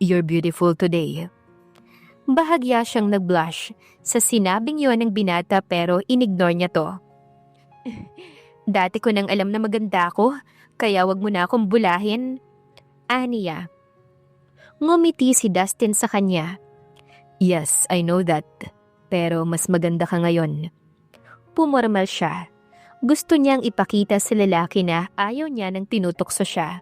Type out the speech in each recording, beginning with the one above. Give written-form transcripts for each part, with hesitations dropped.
You're beautiful today. Bahagya siyang nag-blush sa sinabing yon ng binata pero inignore niya to. Dati ko nang alam na maganda ako, kaya wag mo na akong bulahin. Aniya. Ngumiti si Dustin sa kanya. Yes, I know that. Pero mas maganda ka ngayon. Pumormal siya. Gusto niyang ipakita sa lalaki na ayaw niya nang tinutokso siya.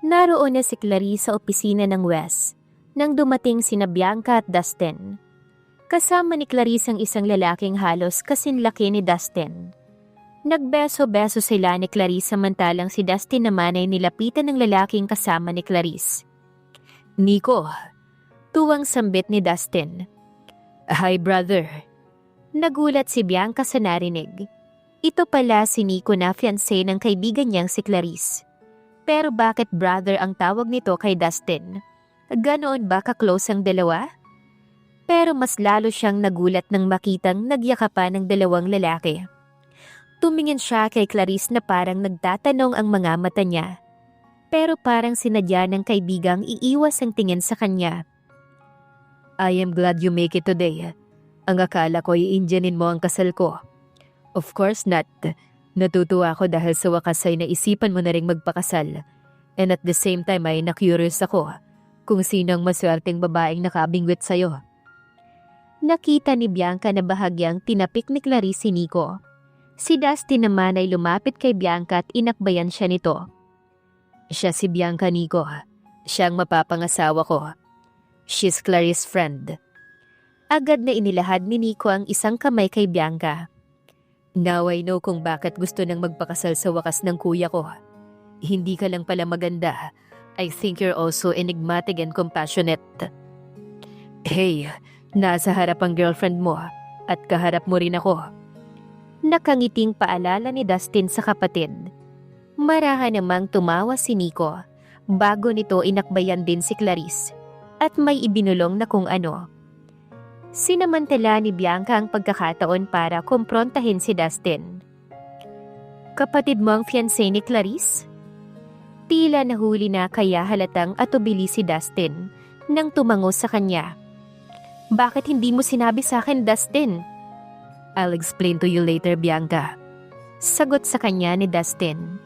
Naroon na si Clarice sa opisina ng Wes nang dumating sina Bianca at Dustin. Kasama ni Clarice ang isang lalaking halos kasinlaki ni Dustin. Nagbeso-beso sila ni Clarice samantalang si Dustin naman ay nilapitan ng lalaking kasama ni Clarice. Nico, tuwang sambit ni Dustin. Hi brother. Nagulat si Bianca sa narinig. Ito pala si Nico na fiancé ng kaibigan niyang si Clarice. Pero bakit brother ang tawag nito kay Dustin? Ganoon ba ka-close ang dalawa? Pero mas lalo siyang nagulat nang makitang nagyakapan ng dalawang lalaki. Tumingin siya kay Clarice na parang nagtatanong ang mga mata niya. Pero parang sinadya ng kaibigang iiwas ang tingin sa kanya. I am glad you make it today. Ang akala ko i-Indianin mo ang kasal ko. Of course not. Natutuwa ako dahil sa wakas ay naisipan mo na ring magpakasal. And at the same time ay na-curious ako kung sino ang maswerteng babaeng nakabingwit sa'yo. Nakita ni Bianca na bahagyang tinapik ni Clarice si Nico. Si Dustin naman ay lumapit kay Bianca at inakbayan siya nito. Siya si Bianca, Nico. Siya ang mapapangasawa ko. She's Clarice's friend. Agad na inilahad ni Nico ang isang kamay kay Bianca. Now I know kung bakit gusto nang magpakasal sa wakas ng kuya ko. Hindi ka lang pala maganda. I think you're also enigmatic and compassionate. Hey, nasa harap ang girlfriend mo at kaharap mo rin ako. Nakangiting paalala ni Dustin sa kapatid. Marahan namang tumawa si Nico. Bago nito inakbayan din si Clarice at may ibinulong na kung ano. Sinamantala ni Bianca ang pagkakataon para kumprontahin si Dustin. Kapatid mo ang fiancé ni Clarice? Tila nahuli na kaya halatang atubili si Dustin nang tumango sa kanya. Bakit hindi mo sinabi sa akin, Dustin? I'll explain to you later, Bianca. Sagot sa kanya ni Dustin.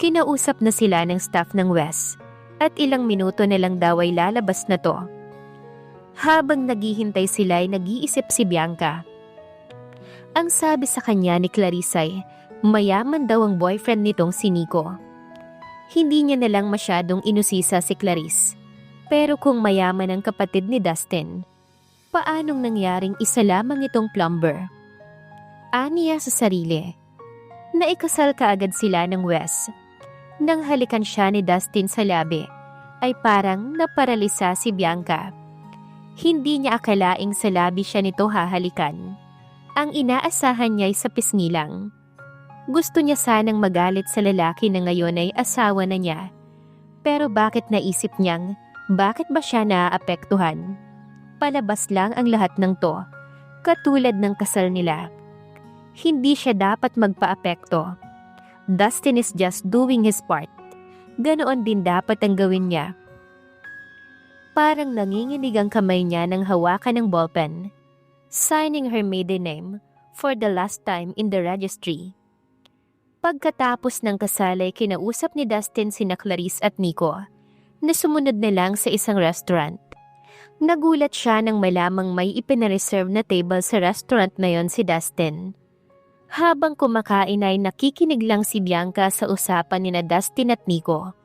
Kinausap na sila ng staff ng Wes at ilang minuto na lang daw ay lalabas na to. Habang naghihintay sila ay nag-iisip si Bianca. Ang sabi sa kanya ni Clarice ay mayaman daw ang boyfriend nitong si Nico. Hindi niya nalang masyadong inusisa si Clarice. Pero kung mayaman ang kapatid ni Dustin, paanong nangyaring isa lamang itong plumber? Aniya sa sarili. Naikasal kaagad sila ng Wes. Nang halikan siya ni Dustin sa labi, ay parang naparalisa si Bianca. Hindi niya akalaing sa labi siya nito hahalikan. Ang inaasahan niya ay sa pisngi lang. Gusto niya sanang magalit sa lalaki na ngayon ay asawa na niya. Pero bakit naisip niyang, bakit ba siya naaapektuhan? Palabas lang ang lahat ng to, katulad ng kasal nila. Hindi siya dapat magpaapekto. Dustin is just doing his part. Ganoon din dapat ang gawin niya. Parang nanginginig ang kamay niya nang hawakan ng ballpen, signing her maiden name for the last time in the registry. Pagkatapos ng kasal ay kinausap ni Dustin sina Clarice at Nico na sumunod na lang sa isang restaurant. Nagulat siya nang malamang may ipinareserve na table sa restaurant na yon si Dustin. Habang kumakain ay nakikinig lang si Bianca sa usapan ni na Dustin at Nico.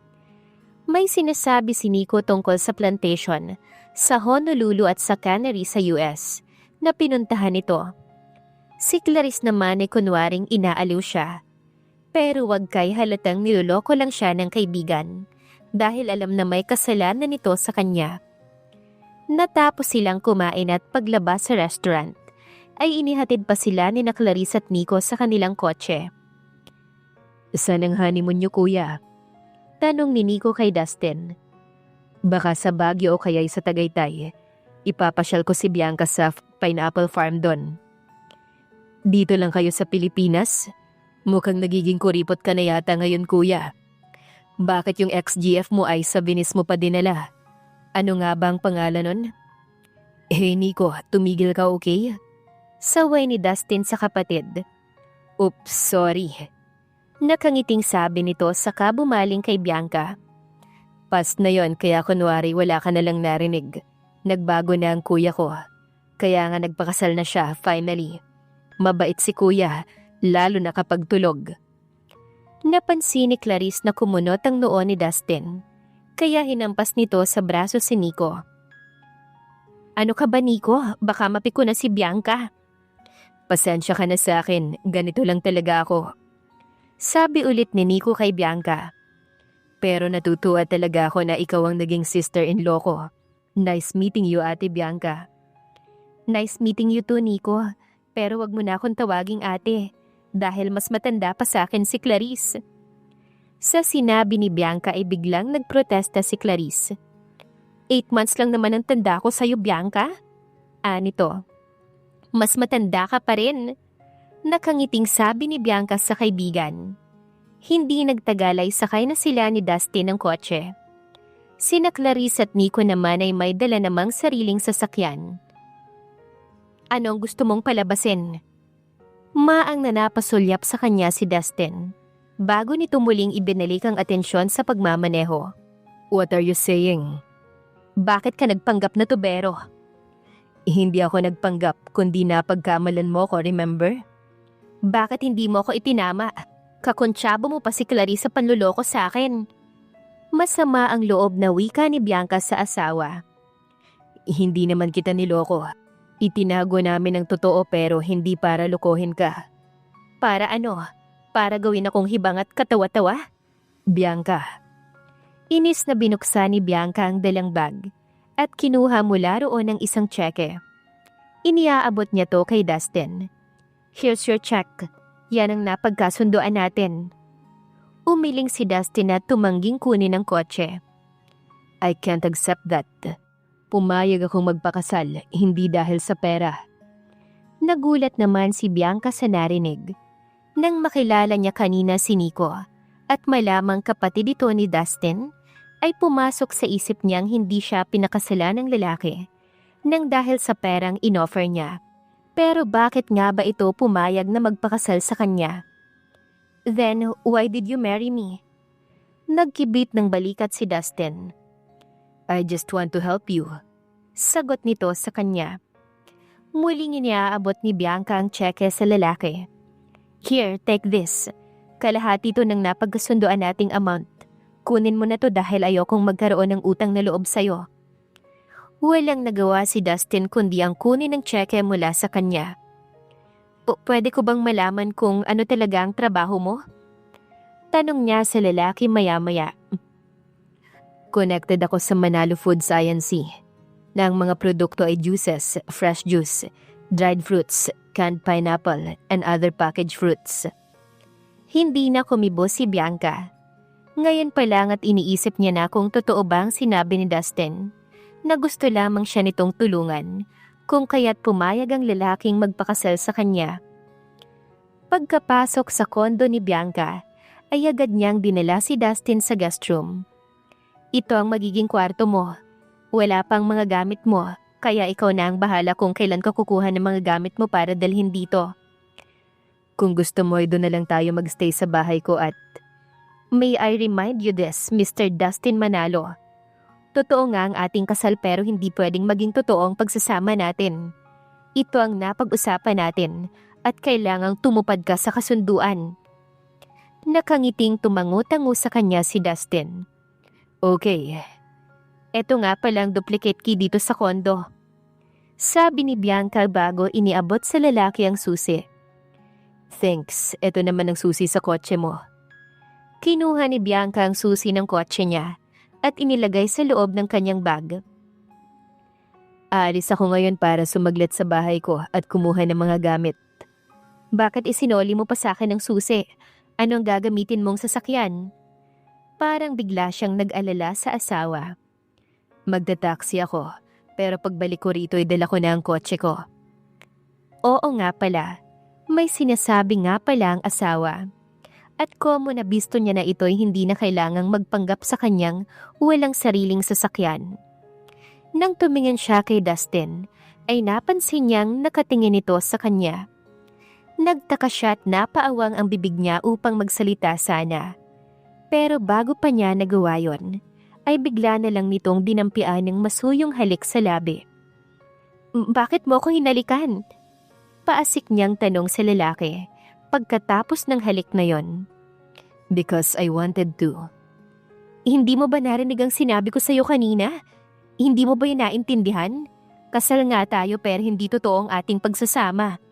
May sinasabi si Nico tungkol sa plantation sa Honolulu at sa cannery sa US na pinuntahan nito. Si Clarice naman ay kunwaring inaaliw siya. Pero wag kay halatang niloloko lang siya ng kaibigan dahil alam na may kasalanan nito sa kanya. Natapos silang kumain at paglabas sa restaurant, ay inihatid pa sila ni na Clarice at Nico sa kanilang kotse. Saan ang honeymoon niyo, kuya? Tanong ni Nico kay Dustin. Baka sa Baguio o kaya'y sa Tagaytay. Ipapasyal ko si Bianca sa pineapple farm doon. Dito lang kayo sa Pilipinas? Mukhang nagiging kuripot ka na yata ngayon, kuya. Bakit yung ex-GF mo ay sa Venice mo pa dinala? Ano nga bang pangalan nun? Hey Nico, tumigil ka, okay? Saway ni Dustin sa kapatid. Oops, sorry. Nakangiting sabi nito saka bumaling kay Bianca. Past na yon, kaya kunwari wala ka na lang narinig. Nagbago na ang kuya ko. Kaya nga nagpakasal na siya, finally. Mabait si kuya, lalo na kapag tulog. Napansin ni Clarice na kumunot ang noo ni Dustin. Kaya hinampas nito sa braso si Nico. Ano ka ba, Nico? Baka mapiko na si Bianca. Pasensya ka na sa akin, ganito lang talaga ako. Sabi ulit ni Nico kay Bianca. Pero natutuwa talaga ako na ikaw ang naging sister-in-law ko. Nice meeting you, Ate Bianca. Nice meeting you too, Nico. Pero wag mo na akong tawaging ate. Dahil mas matanda pa sa akin si Clarice. Sa sinabi ni Bianca ay biglang nagprotesta si Clarice. 8 months lang naman ang tanda ko sa'yo, Bianca. Nito. Mas matanda ka pa rin. Nakangiting sabi ni Bianca sa kaibigan. Hindi nagtagal ay sakay na sila ni Dustin ng kotse. Sina Clarice at Nico naman ay may dala namang sariling sasakyan. Anong gusto mong palabasin? Maang nanapasulyap sa kanya si Dustin. Bago nito muling ibinalik ang atensyon sa pagmamaneho. What are you saying? Bakit ka nagpanggap na tubero? Hindi ako nagpanggap kundi napagkamalan mo ko, remember? Bakit hindi mo ko itinama? Kakontsabo mo pa si Clarice sa panluloko sa akin. Masama ang loob na wika ni Bianca sa asawa. Hindi naman kita niloko. Itinago namin ang totoo pero hindi para lokohin ka. Para ano? Para gawin akong hibang at katawa-tawa? Bianca. Inis na binuksan ni Bianca ang dalang bag at kinuha mula roon ang isang tseke. Iniaabot niya to kay Dustin. Here's your check. Yan ang napagkasunduan natin. Umiling si Dustin at tumangging kunin ang kotse. I can't accept that. Pumayag akong magpakasal, hindi dahil sa pera. Nagulat naman si Bianca sa narinig. Nang makilala niya kanina si Nico at malamang kapatid ito ni Dustin, ay pumasok sa isip niyang hindi siya pinakasalan ng lalaki nang dahil sa perang inoffer niya. Pero bakit nga ba ito pumayag na magpakasal sa kanya? Then, why did you marry me? Nagkibit ng balikat si Dustin. I just want to help you. Sagot nito sa kanya. Muling iniaabot ni Bianca ang tseke sa lalaki. Here, take this. Kalahati to ng napagkasunduan nating amount. Kunin mo na to dahil ayokong magkaroon ng utang na loob sa'yo. Walang nagawa si Dustin kundi ang kunin ng tseke mula sa kanya. Pwede ko bang malaman kung ano talaga ang trabaho mo? Tanong niya sa lalaki maya-maya. Connected ako sa Manalo Food Science na ang mga produkto ay juices, fresh juice, dried fruits, canned pineapple, and other packaged fruits. Hindi na kumibo si Bianca. Ngayon pa lang at iniisip niya na kung totoo bang sinabi ni Dustin na gusto lamang siya nitong tulungan kung kaya't pumayag ang lalaking magpakasal sa kanya. Pagkapasok sa kondo ni Bianca, ay agad niyang dinala si Dustin sa guest room. Ito ang magiging kwarto mo. Wala pang mga gamit mo, kaya ikaw na ang bahala kung kailan ka kukuha ng mga gamit mo para dalhin dito. Kung gusto mo ay doon na lang tayo magstay sa bahay ko at... May I remind you this, Mr. Dustin Manalo. Totoo nga ang ating kasal pero hindi pwedeng maging totoo ang pagsasama natin. Ito ang napag-usapan natin at kailangang tumupad ka sa kasunduan. Nakangiting tumango-tango sa kanya si Dustin. Okay. Eto nga palang duplicate key dito sa kondo. Sabi ni Bianca bago iniabot sa lalaki ang susi. Thanks, eto naman ang susi sa kotse mo. Kinuha ni Bianca ang susi ng kotse niya at inilagay sa loob ng kanyang bag. Aalis ako ngayon para sumaglit sa bahay ko at kumuha ng mga gamit. Bakit isinoli mo pa sa akin ang susi? Anong gagamitin mong sasakyan? Parang bigla siyang nag-alala sa asawa. Magta-taxi ako, pero pagbalik ko rito ay dala ko na ang kotse ko. Oo nga pala, may sinasabi nga pala ang asawa. At komo na bisto niya na ito'y hindi na kailangang magpanggap sa kanyang walang sariling sasakyan. Nang tumingin siya kay Dustin, ay napansin niyang nakatingin ito sa kanya. Nagtaka siya at napaawang ang bibig niya upang magsalita sana. Pero bago pa niya nagawa yon, ay bigla na lang nitong dinampian ng masuyong halik sa labi. Bakit mo ko hinalikan? Paasik niyang tanong sa lalaki pagkatapos ng halik na yon. Because I wanted to. Hindi mo ba narinig ang sinabi ko sa'yo kanina? Hindi mo ba yun naintindihan? Kasal nga tayo pero hindi totoo ang ating pagsasama.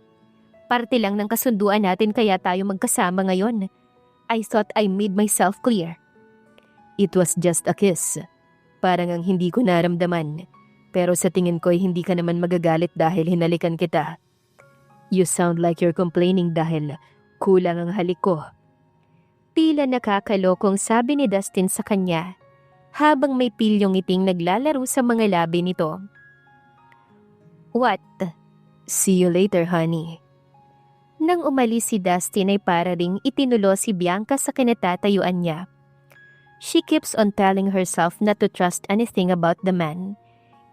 Parte lang ng kasunduan natin kaya tayo magkasama ngayon. I thought I made myself clear. It was just a kiss. Parang ang hindi ko naramdaman. Pero sa tingin ko ay hindi ka naman magagalit dahil hinalikan kita. You sound like you're complaining dahil kulang ang halik ko. Tila nakakalokong sabi ni Dustin sa kanya habang may pilyong ngiting naglalaro sa mga labi nito. What? See you later, honey. Nang umalis si Dustin ay para ring itinulo si Bianca sa kinatatayuan niya. She keeps on telling herself not to trust anything about the man,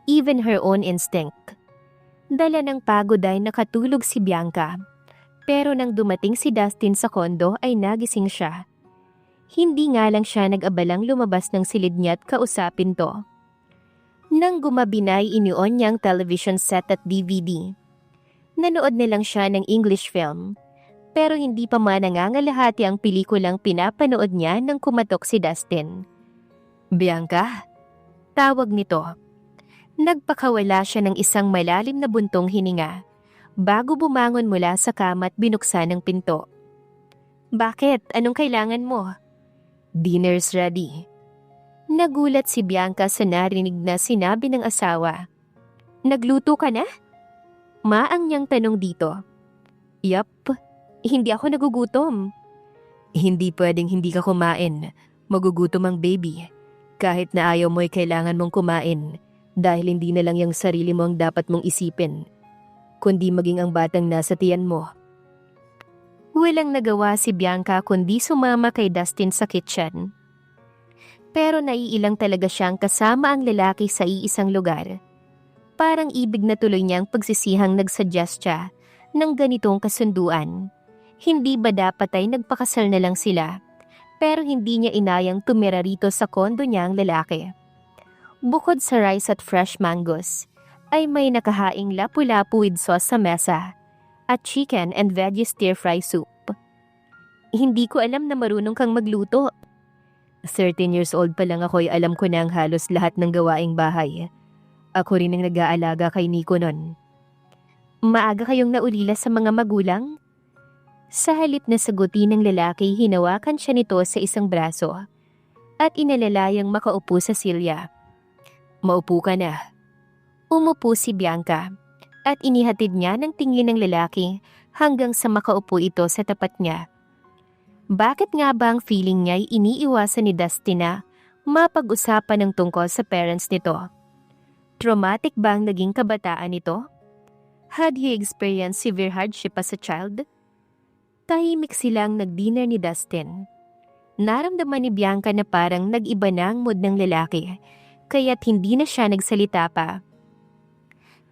even her own instinct. Dala ng pagod ay nakatulog si Bianca, pero nang dumating si Dustin sa kondo ay nagising siya. Hindi nga lang siya nag-abalang lumabas ng silid niya at kausapin to. Nang gumabi na ay inion niya ang television set at DVD. Nanood na lang siya ng English film, pero hindi pa man nangangalahati ang pelikulang pinapanood niya nang kumatok si Dustin. Bianca? Tawag nito. Nagpakawala siya ng isang malalim na buntong hininga, bago bumangon mula sa kama at binuksan ang pinto. Bakit? Anong kailangan mo? Dinner's ready. Nagulat si Bianca sa narinig na sinabi ng asawa. Nagluto ka na? Maang niyang tanong dito. Yup, hindi ako nagugutom. Hindi pwedeng hindi ka kumain. Magugutom ang baby. Kahit na ayaw mo ay kailangan mong kumain dahil hindi na lang yung sarili mo ang dapat mong isipin, kundi maging ang batang nasa tiyan mo. Walang nagawa si Bianca kundi sumama kay Dustin sa kitchen. Pero naiilang talaga siyang kasama ang lalaki sa iisang lugar. Parang ibig na tuloy niyang pagsisihang nagsuggest siya ng ganitong kasunduan. Hindi ba dapat ay nagpakasal na lang sila? Pero hindi niya inayang tumira rito sa kondo niya ang lalaki. Bukod sa rice at fresh mangoes, ay may nakahaing lapu-lapu with sauce sa mesa at chicken and veggie stir-fry soup. Hindi ko alam na marunong kang magluto. 13 years old pa lang ako ay alam ko na ang halos lahat ng gawaing bahay. Ako rin ang nag-aalaga kay Nico nun. Maaga kayong naulila sa mga magulang? Sa halip na sagutin ng lalaki, hinawakan siya nito sa isang braso at inalalayang makaupo sa silya. Maupo ka na. Umupo si Bianca at inihatid niya ng tingin ng lalaki hanggang sa makaupo ito sa tapat niya. Bakit nga ba ang feeling niya ay iniiwasan ni Dustin na mapag-usapan ng tungkol sa parents nito? Traumatic ba ang naging kabataan nito? Had he experienced severe hardship as a child? Tahimik silang nag-dinner ni Dustin. Naramdaman ni Bianca na parang nag-iba na ang mood ng lalaki, kaya't hindi na siya nagsalita pa.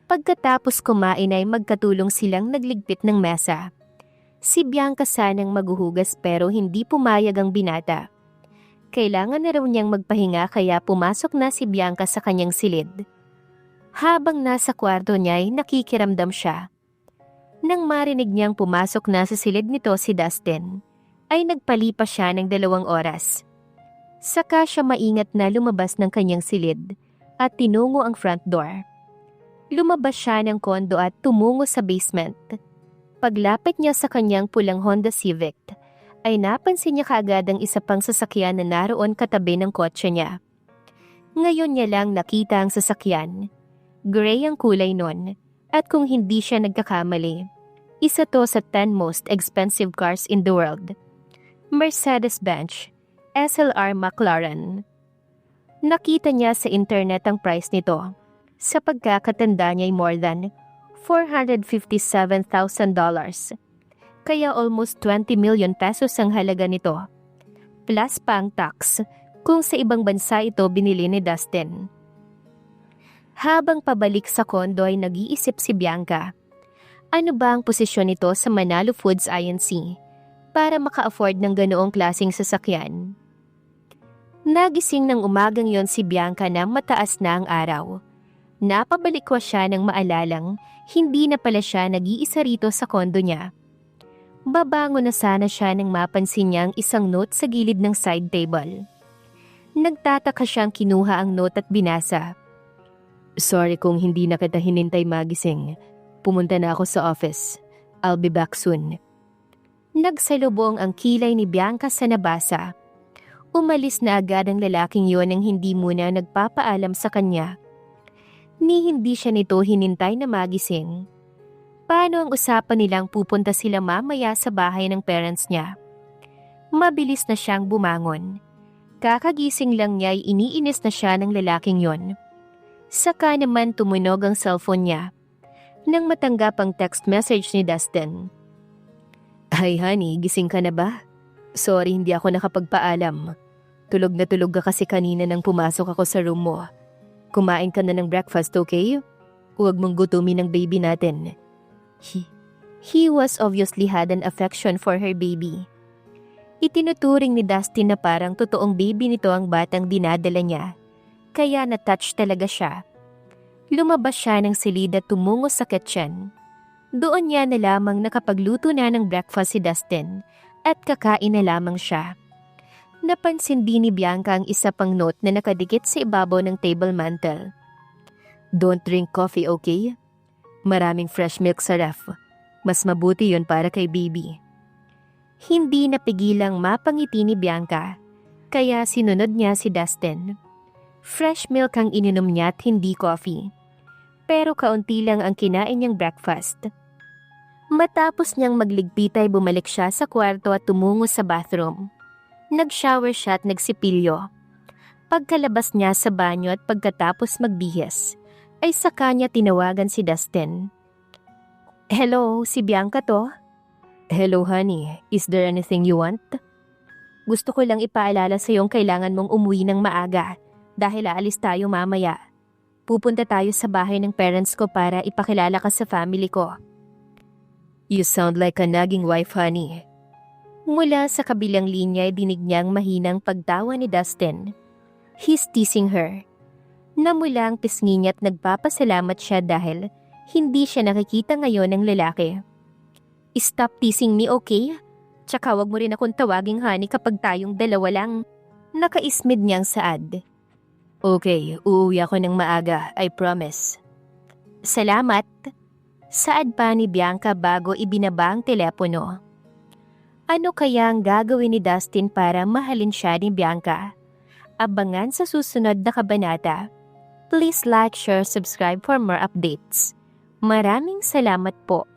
Pagkatapos kumain ay magkatulong silang nagligpit ng mesa. Si Bianca sanang maghuhugas pero hindi pumayag ang binata. Kailangan na raw niyang magpahinga kaya pumasok na si Bianca sa kanyang silid. Habang nasa kwarto niya ay nakikiramdam siya. Nang marinig niyang pumasok na sa silid nito si Dustin, ay nagpalipas siya ng 2 oras. Saka siya maingat na lumabas ng kanyang silid at tinungo ang front door. Lumabas siya ng kondo at tumungo sa basement. Paglapit niya sa kanyang pulang Honda Civic, ay napansin niya kaagad ang isa pang sasakyan na naroon katabi ng kotse niya. Ngayon niya lang nakita ang sasakyan. Gray ang kulay nun, at kung hindi siya nagkakamali, isa to sa 10 most expensive cars in the world. Mercedes-Benz SLR McLaren. Nakita niya sa internet ang price nito. Sa pagkakatanda niya ay more than $457,000. Kaya almost 20 million pesos ang halaga nito. Plus pa ang tax kung sa ibang bansa ito binili ni Dustin. Habang pabalik sa kondo ay nag-iisip si Bianca. Ano ba ang posisyon nito sa Manalo Foods Inc. para maka-afford ng ganoong klaseng sasakyan? Nagising ng umagang yon si Bianca na mataas na ang araw. Napabalikwa siya ng maalalang hindi na pala siya nag-iisa rito sa kondo niya. Babangon na sana siya nang mapansin niya ang isang note sa gilid ng side table. Nagtataka siyang kinuha ang note at binasa. Sorry kung hindi na kita hinintay magising. Pumunta na ako sa office. I'll be back soon. Nagsalubong ang kilay ni Bianca sa nabasa. Umalis na agad ang lalaking yon nang hindi muna nagpapaalam sa kanya. Ni hindi siya nito hinintay na magising. Paano ang usapan nilang pupunta sila mamaya sa bahay ng parents niya? Mabilis na siyang bumangon. Kakagising lang niya ay iniinis na siya ng lalaking yon. Saka naman tumunog ang cellphone niya nang matanggap ang text message ni Dustin. Hi honey, gising ka na ba? Sorry hindi ako nakapagpaalam. Tulog na tulog ka kasi kanina nang pumasok ako sa room mo. Kumain ka na ng breakfast, okay? Huwag mong gutumin ng baby natin. He was obviously had an affection for her baby. Itinuturing ni Dustin na parang totoong baby nito ang batang dinadala niya. Kaya na-touch talaga siya. Lumabas siya ng silid at tumungo sa kitchen. Doon niya na lamang nakapagluto na ng breakfast si Dustin at kakain na lamang siya. Napansin din ni Bianca ang isa pang note na nakadikit sa ibabaw ng table mantel. Don't drink coffee, okay? Maraming fresh milk sa ref. Mas mabuti yon para kay baby. Hindi napigilang mapangiti ni Bianca, kaya sinunod niya si Dustin. Fresh milk ang ininom niya at hindi coffee. Pero kaunti lang ang kinain niyang breakfast. Matapos niyang magligpit ay bumalik siya sa kwarto at tumungo sa bathroom. Nag-shower siya at nagsipilyo. Pagkalabas niya sa banyo at pagkatapos magbihis, ay saka niya tinawagan si Dustin. Hello, si Bianca to? Hello honey, is there anything you want? Gusto ko lang ipaalala sa iyong kailangan mong umuwi ng maaga. Dahil aalis tayo mamaya. Pupunta tayo sa bahay ng parents ko para ipakilala ka sa family ko. You sound like a nagging wife, honey. Mula sa kabilang linya ay dinig niyang mahinang pagtawa ni Dustin. He's teasing her. Namula ang pisngi niya at nagpapasalamat siya dahil hindi siya nakikita ngayon ng lalaki. Stop teasing me, okay? Tsaka wag mo rin akong tawaging honey kapag tayong dalawa lang. Nakaismid niyang saad. Okay, uuwi ako ng maaga, I promise. Salamat. Saad pa ni Bianca bago ibinaba ang telepono. Ano kaya ang gagawin ni Dustin para mahalin siya ni Bianca? Abangan sa susunod na kabanata. Please like, share, subscribe for more updates. Maraming salamat po.